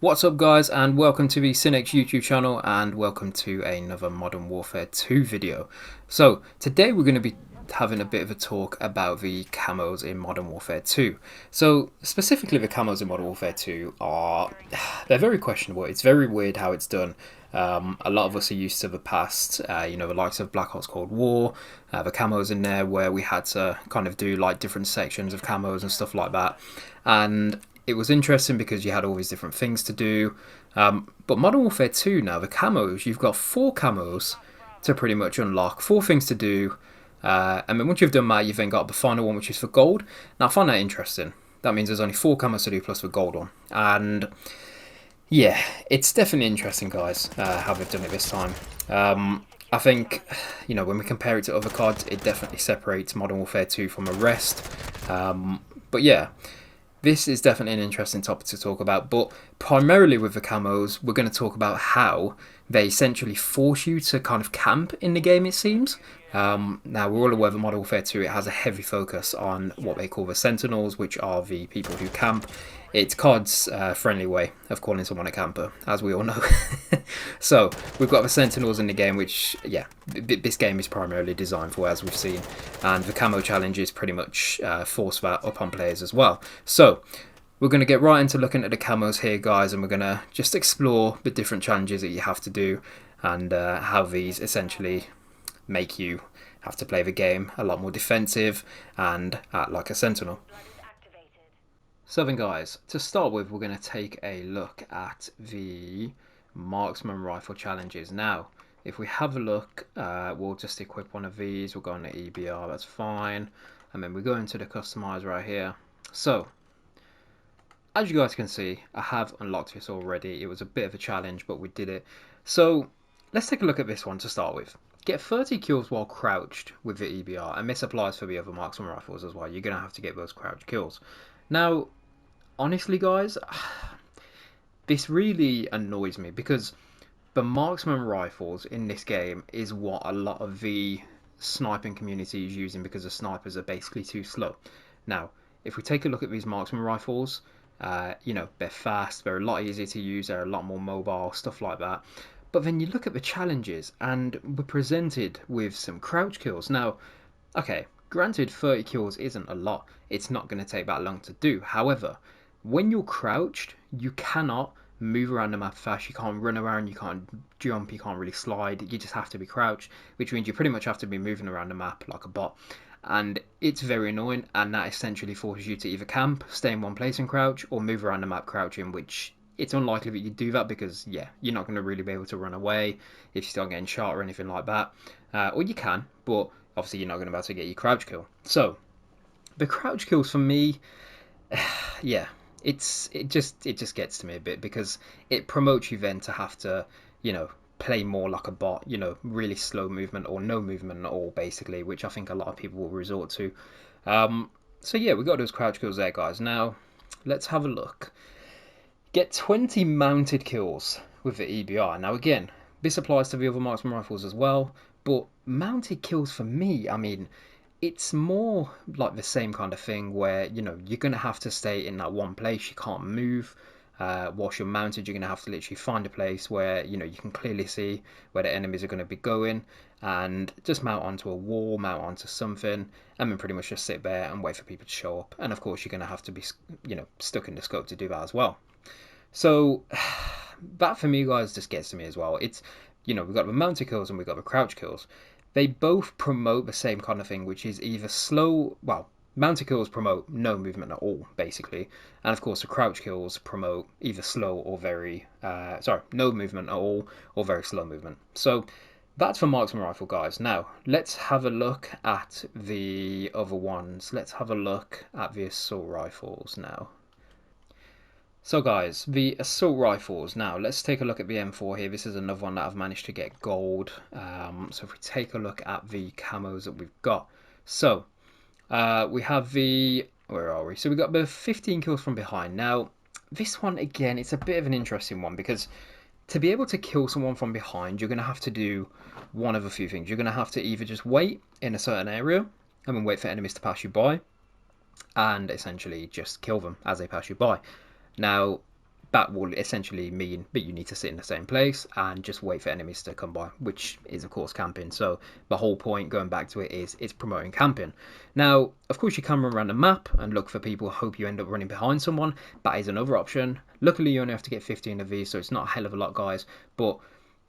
What's up guys, and welcome to the Cinex YouTube channel, and welcome to another Modern Warfare 2 video. So today we're going to be having a bit of a talk about the camos in Modern Warfare 2. So specifically the camos in Modern Warfare 2 they're very questionable. It's very weird how it's done. A lot of us are used to the past, the likes of Black Ops Cold War, the camos in there where we had to kind of do like different sections of camos and stuff like that. And it was interesting because you had all these different things to do. But Modern Warfare 2 now, the camos, you've got 4 camos to pretty much unlock, 4 things to do. And then once you've done that, you've then got the final one, which is for gold. Now I find that interesting. That means there's only 4 camos to do plus the gold one. And yeah, it's definitely interesting, guys, how they've done it this time. I think, when we compare it to other CODs, it definitely separates Modern Warfare 2 from the rest. But yeah, this is definitely an interesting topic to talk about, but primarily with the camos, we're going to talk about how they essentially force you to kind of camp in the game, it seems. Now, we're all aware that Modern Warfare 2, it has a heavy focus on what they call the Sentinels, which are the people who camp. It's COD's friendly way of calling someone a camper, as we all know. So, we've got the Sentinels in the game, which, yeah, this game is primarily designed for, as we've seen. And the camo challenge is pretty much force that upon players as well. So, we're going to get right into looking at the camos here, guys, and we're going to just explore the different challenges that you have to do and how these essentially make you have to play the game a lot more defensive and act like a sentinel. So then guys, to start with, we're going to take a look at the marksman rifle challenges. Now, if we have a look, we'll just equip one of these. We'll go on the EBR, that's fine. And then we go into the customize right here. So, as you guys can see, I have unlocked this already. It was a bit of a challenge, but we did it. So, let's take a look at this one to start with. Get 30 kills while crouched with the EBR, and this applies for the other marksman rifles as well. You're going to have to get those crouch kills. Now, honestly guys, this really annoys me because the marksman rifles in this game is what a lot of the sniping community is using because the snipers are basically too slow. Now, if we take a look at these marksman rifles, they're fast, they're a lot easier to use, they're a lot more mobile, stuff like that. But then you look at the challenges and we're presented with some crouch kills. Now, okay, granted 30 kills isn't a lot. It's not going to take that long to do. However, when you're crouched, you cannot move around the map fast. You can't run around, you can't jump, you can't really slide. You just have to be crouched, which means you pretty much have to be moving around the map like a bot. And it's very annoying, and that essentially forces you to either camp, stay in one place and crouch, or move around the map crouching, which it's unlikely that you do that because, yeah, you're not going to really be able to run away if you start getting shot or anything like that. Or you can, but obviously you're not going to be able to get your crouch kill. So, the crouch kills for me, yeah, it just gets to me a bit because it promotes you then to have to, play more like a bot, really slow movement or no movement at all, basically, which I think a lot of people will resort to. So yeah, we got those crouch kills there, guys. Now, let's have a look. Get 20 mounted kills with the EBR. Now again, this applies to the other marksman rifles as well, but mounted kills for me, I mean, it's more like the same kind of thing where, you're going to have to stay in that one place, you can't move. Whilst you're mounted, you're going to have to literally find a place where, you can clearly see where the enemies are going to be going and just mount onto a wall, mount onto something, and then pretty much just sit there and wait for people to show up. And of course, you're going to have to be, stuck in the scope to do that as well. So that for me, guys, just gets to me as well. It's, we've got the mounted kills and we've got the crouch kills. They both promote the same kind of thing, which is either slow, well, mounted kills promote no movement at all, basically. And of course, the crouch kills promote either slow or no movement at all or very slow movement. So that's for marksman rifle, guys. Now, let's have a look at the other ones. Let's have a look at the assault rifles now. So guys, the assault rifles. Now, let's take a look at the M4 here. This is another one that I've managed to get gold. So if we take a look at the camos that we've got. So, we have the, where are we? So we got the 15 kills from behind. Now, this one, again, it's a bit of an interesting one because to be able to kill someone from behind, you're going to have to do one of a few things. You're going to have to either just wait in a certain area and then wait for enemies to pass you by and essentially just kill them as they pass you by. Now, that will essentially mean that you need to sit in the same place and just wait for enemies to come by, which is of course camping. So the whole point, going back to it, is it's promoting camping. Now, of course, you can run around the map and look for people, hope you end up running behind someone. That is another option. Luckily, you only have to get 15 of these, so it's not a hell of a lot, guys. But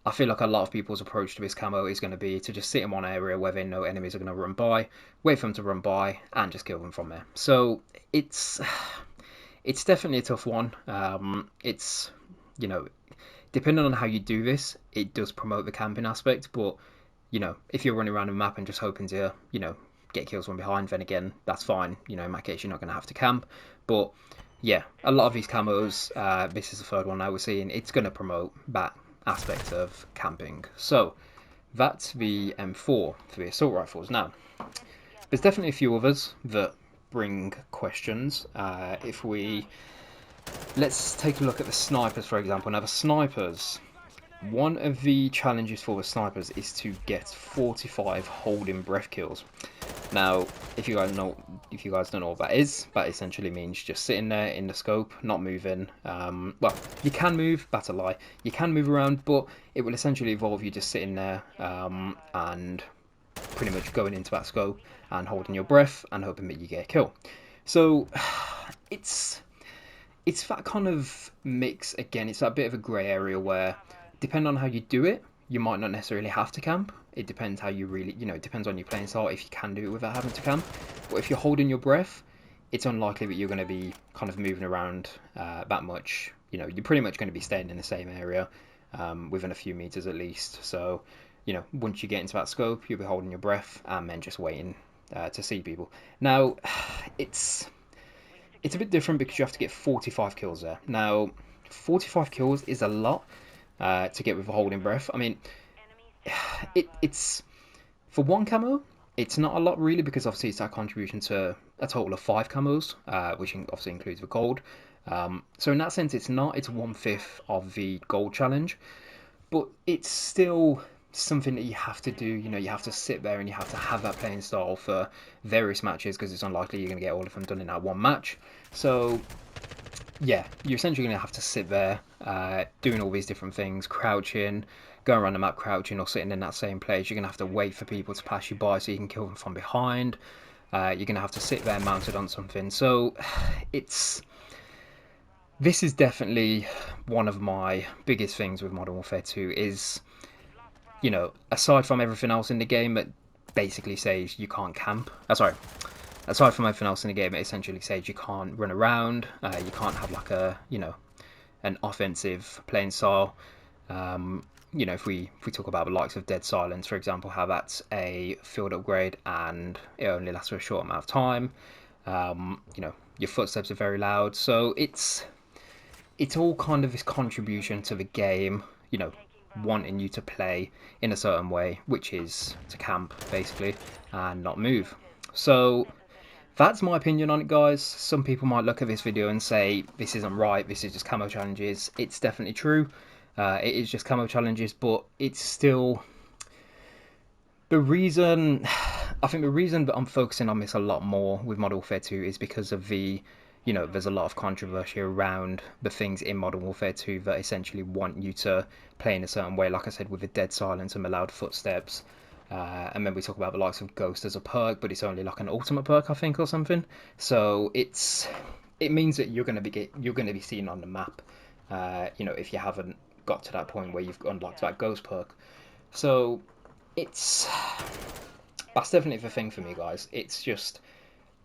I feel like a lot of people's approach to this camo is going to be to just sit in one area where they know enemies are going to run by, wait for them to run by, and just kill them from there. So it's definitely a tough one. It's, you know, depending on how you do this, it does promote the camping aspect. But, you know, if you're running around a map and just hoping to, you know, get kills from behind, then again, that's fine. You know, in that case, you're not going to have to camp. But yeah, a lot of these camos, this is the third one now we're seeing, it's going to promote that aspect of camping. So that's the M4 for the assault rifles. Now, there's definitely a few others that bring questions. Let's take a look at the snipers, for example. Now, the snipers, one of the challenges for the snipers is to get 45 holding breath kills. Now, if you guys don't know what that is, that essentially means just sitting there in the scope, not moving. Well, you can move, that's a lie. You can move around, but it will essentially involve you just sitting there and pretty much going into that scope and holding your breath and hoping that you get a kill. So it's that kind of mix. Again, it's that bit of a grey area where, depending on how you do it, you might not necessarily have to camp. It depends how you really, you know, it depends on your playing style, if you can do it without having to camp. But if you're holding your breath, it's unlikely that you're going to be kind of moving around that much. You know, you're pretty much going to be staying in the same area within a few meters at least. So, you know, once you get into that scope, you'll be holding your breath and then just waiting to see people. Now, it's a bit different because you have to get 45 kills there. Now, 45 kills is a lot to get with a holding breath. I mean, it's for one camo, it's not a lot really, because obviously it's that contribution to a total of 5 camos, which obviously includes the gold. So in that sense, it's 1/5 of the gold challenge, but it's still something that you have to do. You know, you have to sit there and you have to have that playing style for various matches, because it's unlikely you're going to get all of them done in that one match. So yeah, you're essentially going to have to sit there doing all these different things, crouching, going around the map crouching, or sitting in that same place. You're going to have to wait for people to pass you by so you can kill them from behind. You're going to have to sit there mounted on something. So this is definitely one of my biggest things with Modern Warfare 2 is, you know, aside from everything else in the game that basically says you can't camp. Aside from everything else in the game, it essentially says you can't run around. You can't have like a, you know, an offensive playing style. You know, if we talk about the likes of Dead Silence, for example, how that's a field upgrade and it only lasts for a short amount of time. You know, your footsteps are very loud, so it's all kind of this contribution to the game. You know, wanting you to play in a certain way, which is to camp basically and not move. So that's my opinion on it, guys. Some people might look at this video and say this isn't right, this is just camo challenges. It's definitely true. It is just camo challenges, but it's still the reason. I think the reason that I'm focusing on this a lot more with Modern Warfare 2 is because of the, you know, there's a lot of controversy around the things in Modern Warfare 2 that essentially want you to play in a certain way. Like I said, with the Dead Silence and the loud footsteps. And then we talk about the likes of Ghost as a perk, but it's only like an ultimate perk, I think, or something. So it means that you're going to be seen on the map. You know, if you haven't got to that point where you've unlocked that Ghost perk. So that's definitely the thing for me, guys. It's just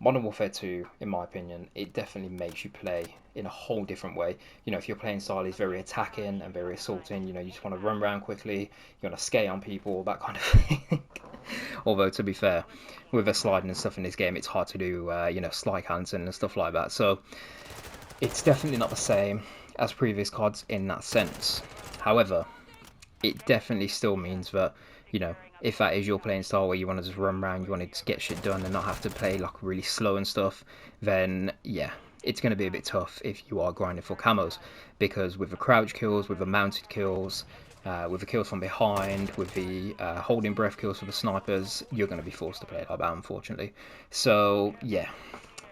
Modern Warfare 2, in my opinion, it definitely makes you play in a whole different way. You know, if your playing style is very attacking and very assaulting, you know, you just want to run around quickly, you want to skate on people, that kind of thing. Although, to be fair, with the sliding and stuff in this game, it's hard to do, you know, slide cancelling and stuff like that. So it's definitely not the same as previous CODs in that sense. However, it definitely still means that, you know, if that is your playing style where you want to just run around, you want to get shit done and not have to play like really slow and stuff, then yeah, it's going to be a bit tough if you are grinding for camos, because with the crouch kills, with the mounted kills, with the kills from behind, with the holding breath kills for the snipers, you're going to be forced to play it like that, unfortunately. So yeah,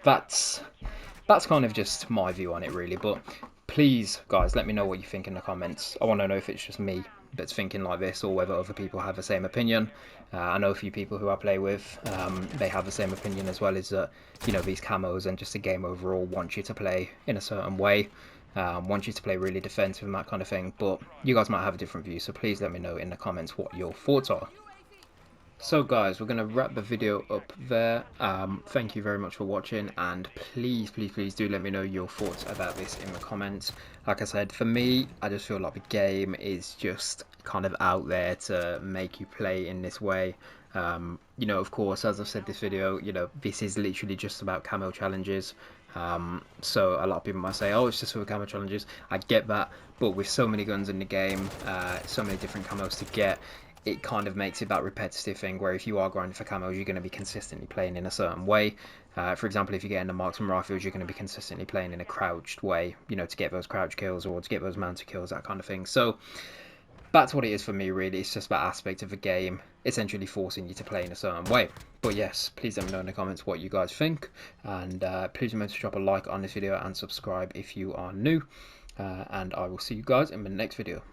that's kind of just my view on it, really. But please, guys, let me know what you think in the comments. I want to know if it's just me that's thinking like this or whether other people have the same opinion. I know a few people who I play with, they have the same opinion as well, is that, you know, these camos and just the game overall want you to play in a certain way, want you to play really defensive and that kind of thing, but you guys might have a different view, so please let me know in the comments what your thoughts are. So guys, we're going to wrap the video up there. Thank you very much for watching, and please do let me know your thoughts about this in the comments. Like I said, for me, I just feel like the game is just kind of out there to make you play in this way. You know, of course, as I've said this video, you know, this is literally just about camo challenges. So a lot of people might say, oh, it's just for the camo challenges. I get that, but with so many guns in the game, so many different camos to get, it kind of makes it that repetitive thing where if you are grinding for camos, you're going to be consistently playing in a certain way. For example, if you get into marksman rifles, you're going to be consistently playing in a crouched way, you know, to get those crouch kills or to get those mounted kills, that kind of thing. So that's what it is for me, really. It's just that aspect of the game essentially forcing you to play in a certain way. But yes, please let me know in the comments what you guys think, and please remember to drop a like on this video and subscribe if you are new, and I will see you guys in the next video.